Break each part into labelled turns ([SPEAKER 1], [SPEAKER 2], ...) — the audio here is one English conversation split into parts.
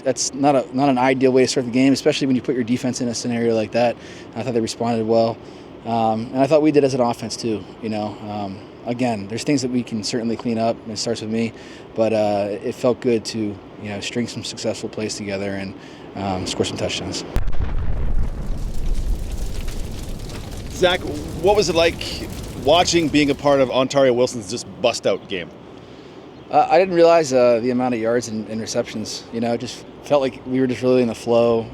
[SPEAKER 1] That's not an ideal way to start the game, especially when you put your defense in a scenario like that. I thought they responded well, and I thought we did as an offense too. Again, there's things that we can certainly clean up, and it starts with me, but it felt good to string some successful plays together and score some touchdowns.
[SPEAKER 2] Zack, what was it like watching being a part of Ontaria Wilson's just bust-out game?
[SPEAKER 1] I didn't realize the amount of yards and receptions. It just felt like we were just really in the flow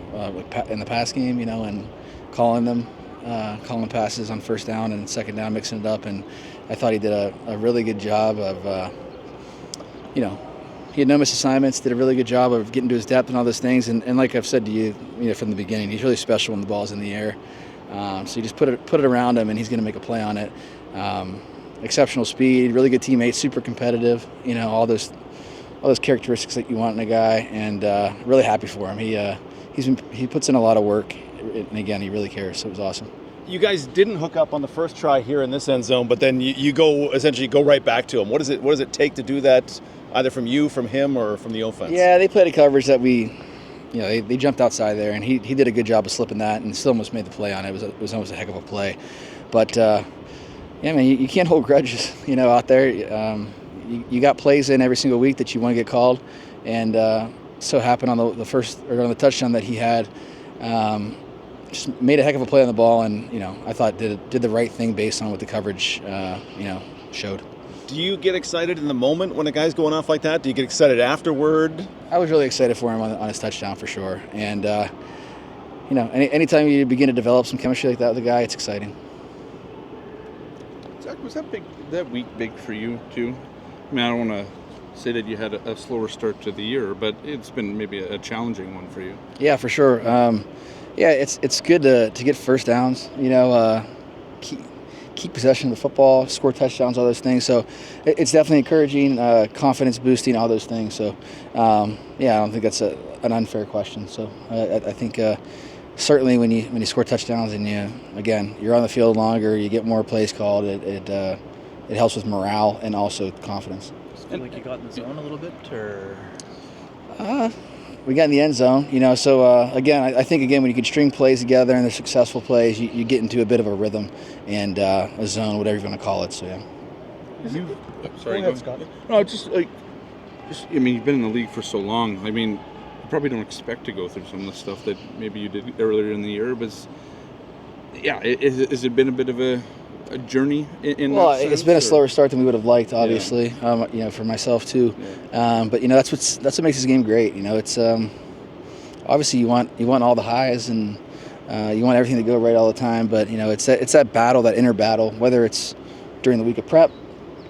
[SPEAKER 1] in the pass game, and calling passes on first down and second down, mixing it up. And I thought he did a really good job of, he had no missed assignments, did a really good job of getting to his depth and all those things. And like I've said to you, from the beginning, he's really special when the ball's in the air. So you just put it around him, and he's going to make a play on it. Exceptional speed, really good teammate, super competitive. All those characteristics that you want in a guy, and really happy for him. He puts in a lot of work, and again, he really cares. So it was awesome.
[SPEAKER 2] You guys didn't hook up on the first try here in this end zone, but then you go right back to him. What does it take to do that, either from you, from him, or from the offense?
[SPEAKER 1] Yeah, they played a coverage that they jumped outside there, and he did a good job of slipping that, and still almost made the play on it. It was almost a heck of a play, but. Yeah, man, you can't hold grudges, out there. You got plays in every single week that you want to get called, and so happened on the first or on the touchdown that he had, just made a heck of a play on the ball, and I thought did the right thing based on what the coverage showed.
[SPEAKER 2] Do you get excited in the moment when a guy's going off like that? Do you get excited afterward?
[SPEAKER 1] I was really excited for him on his touchdown for sure, and anytime you begin to develop some chemistry like that with a guy, it's exciting.
[SPEAKER 3] Zack, was that week big for you too? I mean, I don't want to say that you had a slower start to the year, but it's been maybe a challenging one for you.
[SPEAKER 1] Yeah, for sure. It's good to get first downs. Keep possession of the football, score touchdowns, all those things. So it's definitely encouraging, confidence boosting, all those things. So I don't think that's an unfair question. So I think. Certainly, when you score touchdowns and you're on the field longer, you get more plays called. It helps with morale and also confidence.
[SPEAKER 4] Does it feel like you got in the zone a little bit, or?
[SPEAKER 1] We got in the end zone, So again, I think when you can string plays together and they're successful plays, you get into a bit of a rhythm and a zone, whatever you want to call it. So yeah.
[SPEAKER 3] Sorry, go ahead, Scott. No, I mean, you've been in the league for so long. I mean. You probably don't expect to go through some of the stuff that maybe you did earlier in the year, but has it been a bit of a journey in
[SPEAKER 1] well,
[SPEAKER 3] that sense,
[SPEAKER 1] it's been a slower start than we would have liked, obviously. Yeah. For myself too. Yeah. But that's what makes this game great. It's obviously you want all the highs and you want everything to go right all the time. But it's that battle, that inner battle, whether it's during the week of prep,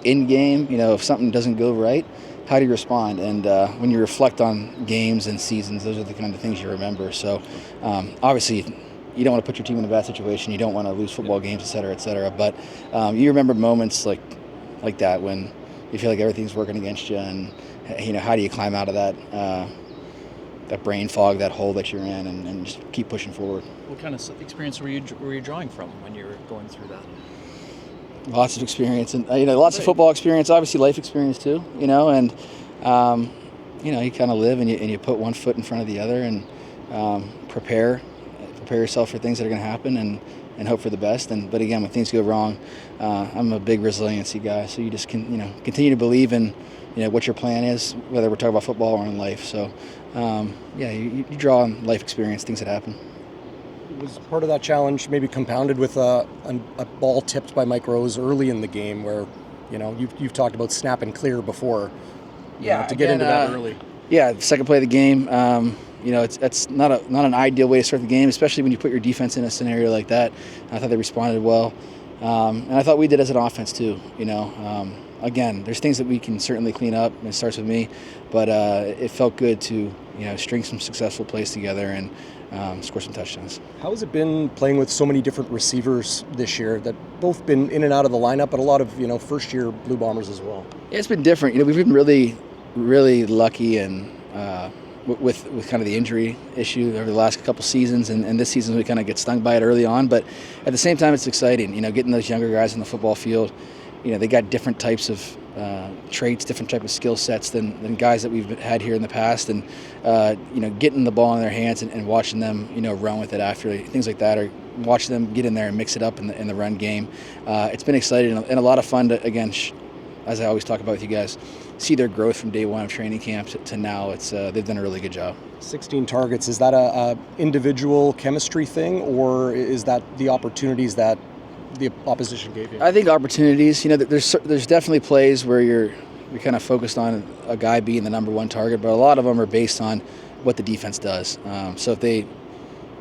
[SPEAKER 1] in game. If something doesn't go right. How do you respond? And when you reflect on games and seasons, those are the kind of things you remember. So obviously you don't want to put your team in a bad situation. You don't want to lose football games, et cetera, et cetera. But you remember moments like that when you feel like everything's working against you, and how do you climb out of that brain fog, that hole that you're in, and just keep pushing forward.
[SPEAKER 4] What kind of experience were you drawing from when you were going through that?
[SPEAKER 1] Lots of experience, and lots of football experience, obviously life experience too, and you kind of live and you put one foot in front of the other and prepare yourself for things that are going to happen and hope for the best. But again, when things go wrong, I'm a big resiliency guy, so you just continue to believe in what your plan is, whether we're talking about football or in life. So you draw on life experience, things that happen.
[SPEAKER 5] Was part of that challenge maybe compounded with a ball tipped by Mike Rose early in the game, where you've talked about snap and clear before, to get into that early.
[SPEAKER 1] Yeah, the second play of the game. It's not an ideal way to start the game, especially when you put your defense in a scenario like that. I thought they responded well, and I thought we did as an offense too. Again, there's things that we can certainly clean up, and it starts with me, but it felt good to string some successful plays together and score some touchdowns.
[SPEAKER 5] How has it been playing with so many different receivers this year that both been in and out of the lineup, but a lot of first-year Blue Bombers as well?
[SPEAKER 1] Yeah, it's been different. We've been really, really lucky and with kind of the injury issue over the last couple seasons, and this season we kind of get stung by it early on. But at the same time, it's exciting. Getting those younger guys on the football field. They got different types of traits, different type of skill sets than guys that we've had here in the past, and getting the ball in their hands and watching them run with it after, things like that, or watching them get in there and mix it up in the run game. It's been exciting and a lot of fun to, again, as I always talk about with you guys, see their growth from day one of training camp to now. They've done a really good job. 16
[SPEAKER 5] targets, is that a individual chemistry thing, or is that the opportunities that the opposition gave you?
[SPEAKER 1] I think opportunities. There's definitely plays where you're kind of focused on a guy being the number one target, but a lot of them are based on what the defense does. So if they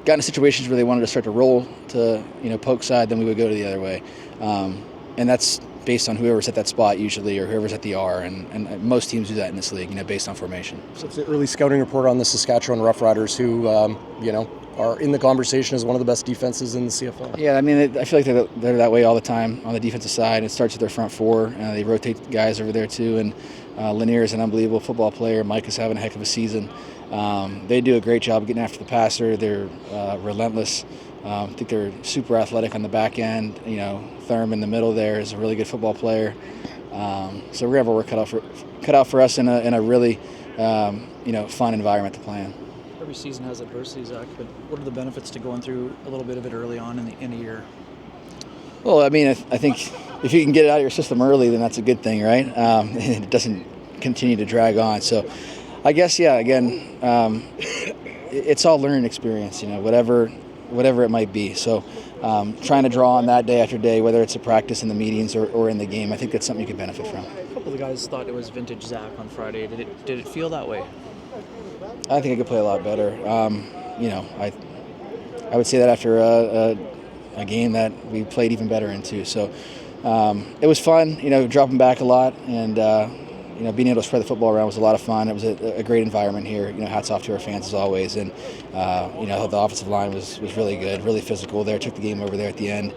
[SPEAKER 1] got into situations where they wanted to start to roll to poke side, then we would go to the other way, and that's based on whoever's at that spot usually, or whoever's at the R, and most teams do that in this league, based on formation.
[SPEAKER 5] So it's an early scouting report on the Saskatchewan Roughriders, who are in the conversation as one of the best defenses in the CFL.
[SPEAKER 1] Yeah, I mean, I feel like they're that way all the time on the defensive side. It starts with their front four. They rotate guys over there too, and Lanier is an unbelievable football player. Mike is having a heck of a season. They do a great job of getting after the passer. They're relentless. I think they're super athletic on the back end. Thurm in the middle there is a really good football player. So we're gonna have our work cut out for us in a really fun environment to play in.
[SPEAKER 4] Every season has adversity, Zach, but what are the benefits to going through a little bit of it early on in the year?
[SPEAKER 1] Well, I mean, I think if you can get it out of your system early, then that's a good thing, right? It doesn't continue to drag on. So I guess, yeah, again, it's all learning experience, whatever it might be. So trying to draw on that day after day, whether it's a practice in the meetings or in the game, I think that's something you can benefit from.
[SPEAKER 4] A couple of the guys thought it was vintage Zack on Friday. Did it feel that way?
[SPEAKER 1] I think I could play a lot better. I would say that after a game that we played even better in too. So it was fun, dropping back a lot, and being able to spread the football around was a lot of fun. It was a great environment here. Hats off to our fans as always, and the offensive line was really good, really physical there. Took the game over there at the end.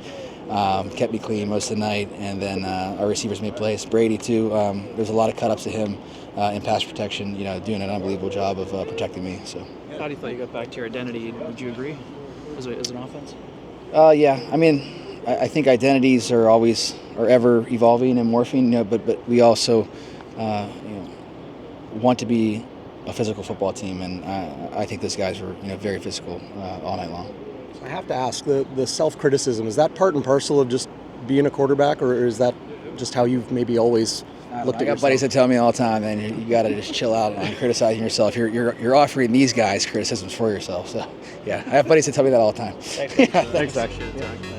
[SPEAKER 1] Kept me clean most of the night, and then our receivers made plays. Brady too. There's a lot of cut-ups to him in pass protection. Doing an unbelievable job of protecting me. So.
[SPEAKER 4] How do you thought you got back to your identity? Would you agree as an offense?
[SPEAKER 1] Yeah. I mean, I think identities are ever evolving and morphing. But we also want to be a physical football team, and I think those guys were very physical all night long.
[SPEAKER 5] I have to ask, the self-criticism, is that part and parcel of just being a quarterback, or is that just how you've maybe always looked at yourself?
[SPEAKER 1] I got buddies that tell me all the time, man, you got to just chill out on criticizing yourself. You're offering these guys criticisms for yourself. So, yeah, I have buddies that tell me that all the time.
[SPEAKER 4] Thanks, actually. Yeah.